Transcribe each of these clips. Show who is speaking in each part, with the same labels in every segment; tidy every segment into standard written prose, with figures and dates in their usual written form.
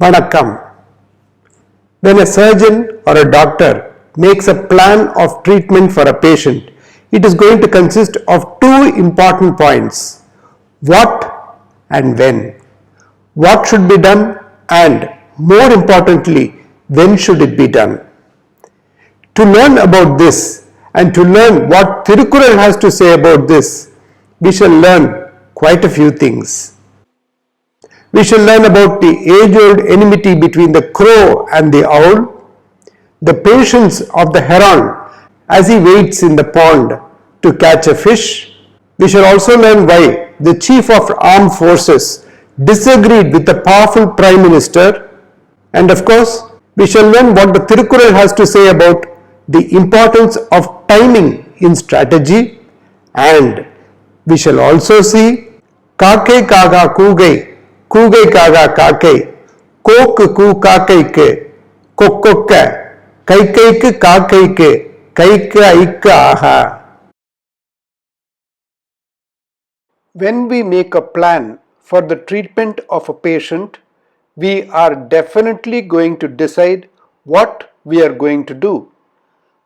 Speaker 1: Vanakkam. When a surgeon or a doctor makes a plan of treatment for a patient, it is going to consist of two important points: what and when. What should be done, and more importantly, when should it be done? To learn about this and to learn what Thirukkural has to say about this, we shall learn quite a few things. We shall learn about the age-old enmity between the crow and the owl, the patience of the heron as he waits in the pond to catch a fish. We shall also learn why the Chief of Armed Forces disagreed with the powerful Prime Minister, and of course, we shall learn what the Thirukkural has to say about the importance of timing in strategy, and we shall also see Kakai Kaga Kugai, Kugai Kaga Kakai, Kok Ku Kakaike, Kokokka, Kaikaike Kakaike, Kaika Ika Aha. When we make a plan for the treatment of a patient, we are definitely going to decide what we are going to do.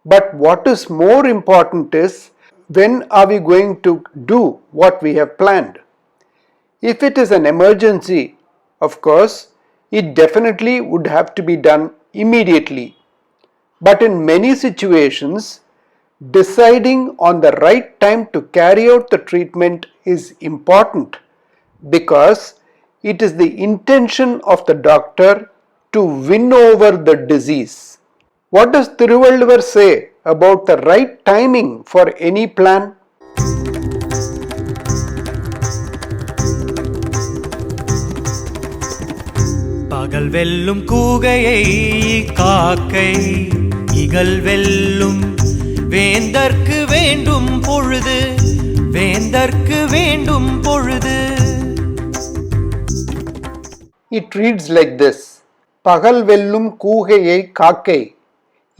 Speaker 1: But what is more important is, when are we going to do what we have planned? If it is an emergency, of course, it definitely would have to be done immediately. But in many situations, deciding on the right time to carry out the treatment is important, because it is the intention of the doctor to win over the disease. What does Thiruvallur say about the right timing for any plan?
Speaker 2: பகல் வெல்லும் கூகையை காக்கை இகல் வெல்லும் வேந்தற்கு வேண்டும் பொழுது வேந்தற்கு வேண்டும் பொழுது.
Speaker 1: It reads like this: பகல் வெல்லும் கூகையை காக்கை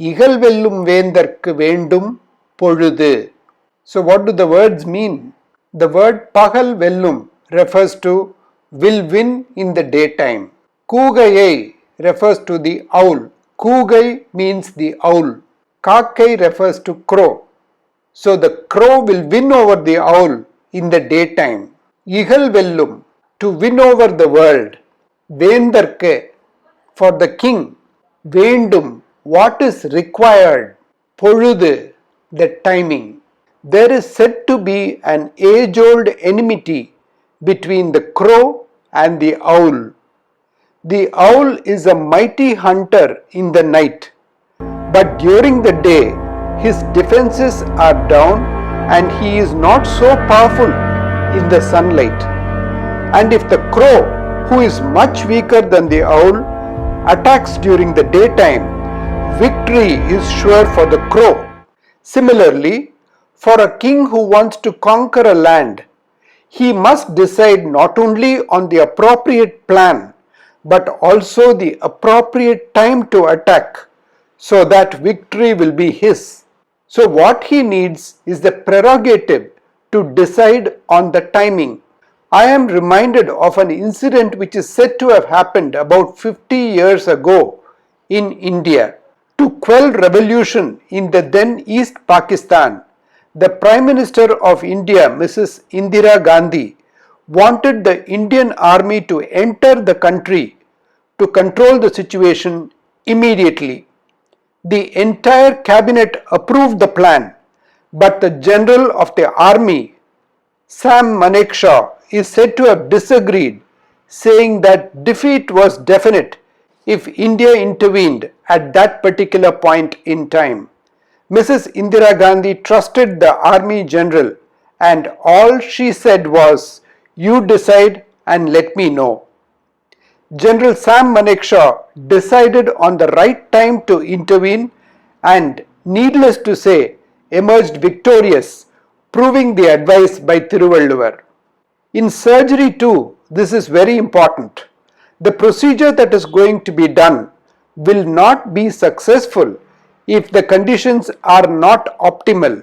Speaker 1: இகல் வெல்லும் வேந்தற்கு வேண்டும் பொழுது. So what do the words mean? The word பகல் வெல்லும் refers to will win in the daytime. கூகையை refers to the owl. Kugai means the owl. Kakai refers to crow. So the crow will win over the owl in the daytime. Igal vellum, to win over the world. Vendarke, for the king. Vendum, what is required. Poludhu, the timing. There is said to be an age-old enmity between the crow and the owl. The owl is a mighty hunter in the night, but during the day his defenses are down and he is not so powerful in the sunlight. And if the crow, who is much weaker than the owl, attacks during the daytime, victory is sure for the crow. Similarly, for a king who wants to conquer a land, he must decide not only on the appropriate plan, but also the appropriate time to attack, so that victory will be his. So what he needs is the prerogative to decide on the timing. I am reminded of an incident which is said to have happened about 50 years ago in India. To quell revolution in the then East Pakistan, the Prime Minister of India, Mrs. Indira Gandhi, wanted the Indian army to enter the country to control the situation immediately. The entire cabinet approved the plan, but the general of the army, Sam Manekshaw, is said to have disagreed, saying that defeat was definite if India intervened at that particular point in time. Mrs. Indira Gandhi trusted the army general, and all she said was, "You decide and let me know." General Sam Manekshaw decided on the right time to intervene and, needless to say, emerged victorious, proving the advice by Thiruvallur. In surgery too, this is very important. The procedure that is going to be done will not be successful if the conditions are not optimal.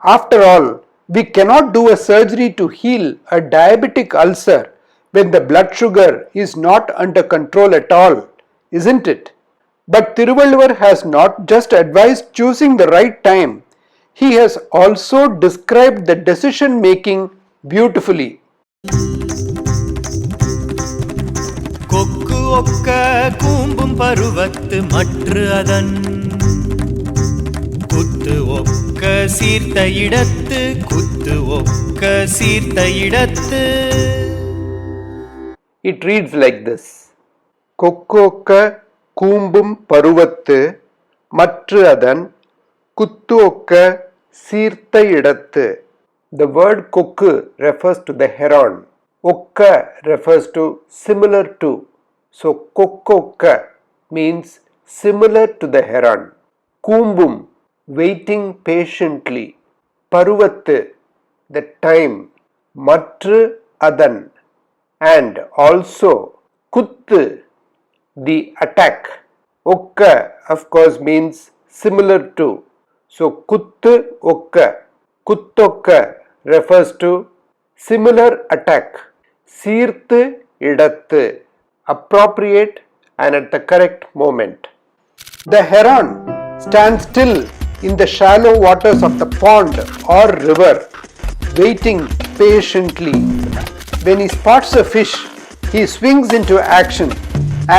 Speaker 1: After all, we cannot do a surgery to heal a diabetic ulcer when the blood sugar is not under control at all, isn't it? But Thiruvallur has not just advised choosing the right time, he has also described the decision making beautifully.
Speaker 2: கொக்கு ஒக்க கூம்பும் பருவத்து மற்று அதன் குத்து ஒக்க சீர்த்த இடத்து குத்து ஒக்க சீர்த்த இடத்து.
Speaker 1: It reads like this. கொக்கோக்க கூம்பும் பருவத்து மற்று அதன் குத்து ஒக்க சீர்த்த இடத்து. The word kokku refers to the heron. Okka refers to similar to. So kokkokka means similar to the heron. Kumbum, waiting patiently. Paruvattu, the time. Matru adan, and also kuttu, the attack. Okka of course means similar to. So kuttu okka, kuttokka refers to similar attack. Seerthu idathu, appropriate and at the correct moment. The heron stands still in the shallow waters of the pond or river, waiting patiently. When he spots a fish, he swings into action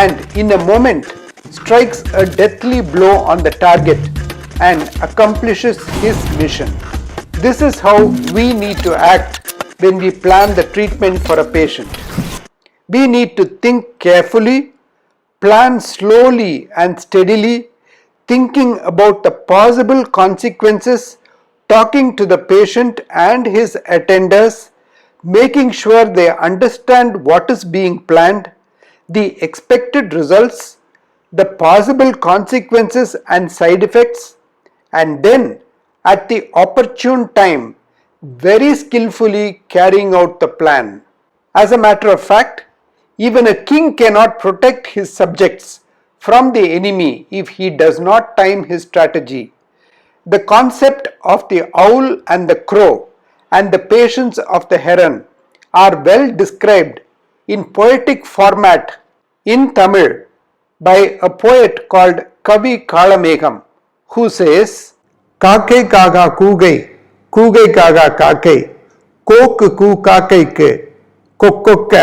Speaker 1: and in a moment strikes a deathly blow on the target and accomplishes his mission. This is how we need to act when we plan the treatment for a patient. We need to think carefully, plan slowly and steadily, thinking about the possible consequences, talking to the patient and his attenders, making sure they understand what is being planned, the expected results, the possible consequences and side effects, and then at the opportune time very skillfully carrying out the plan. As a matter of fact, even a king cannot protect his subjects from the enemy if he does not time his strategy. The concept of the owl and the crow and the patience of the heron are well described in poetic format in Tamil by a poet called Kavi Kalamegam, who says, காக்கை காகா கூகை கூகை காகா காக்கை கோக்கு கூ காக்கைக்கு கொக்கொக்க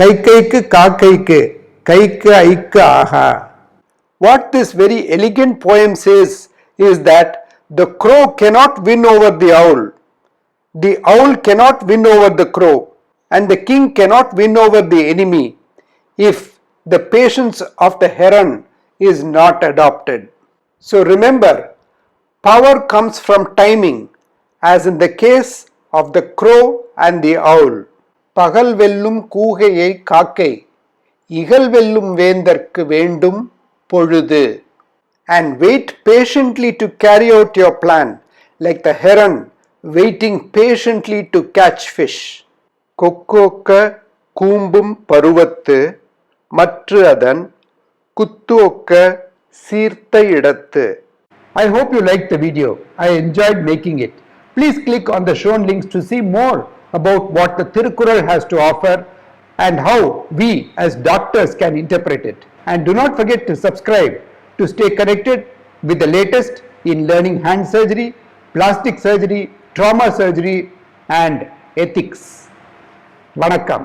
Speaker 1: கைக்கைக்கு காக்கைக்கு கைக்கு ஐக்கு ஆஹா. What this very elegant poem says is that the crow cannot win over the owl cannot win over the crow, and the king cannot win over the enemy if the patience of the heron is not adopted. So remember, power comes from timing, as in the case of the crow and the owl. பகல் வெல்லும் கூகையை காக்கை இகல் வெல்லும் வேந்தற்கு வேண்டும் பொழுது. And wait patiently to carry out your plan, like the heron waiting patiently to catch fish. கொக்கோக்க கூம்பும் பருவத்து மற்று அதன் குத்து ஒக்க சீர்த்த இடத்து. I hope you liked the video. I enjoyed making it. Please click on the shown links to see more about what the Thirukkural has to offer and how we as doctors can interpret it. And do not forget to subscribe to stay connected with the latest in learning hand surgery, plastic surgery, trauma surgery and ethics. Vanakkam.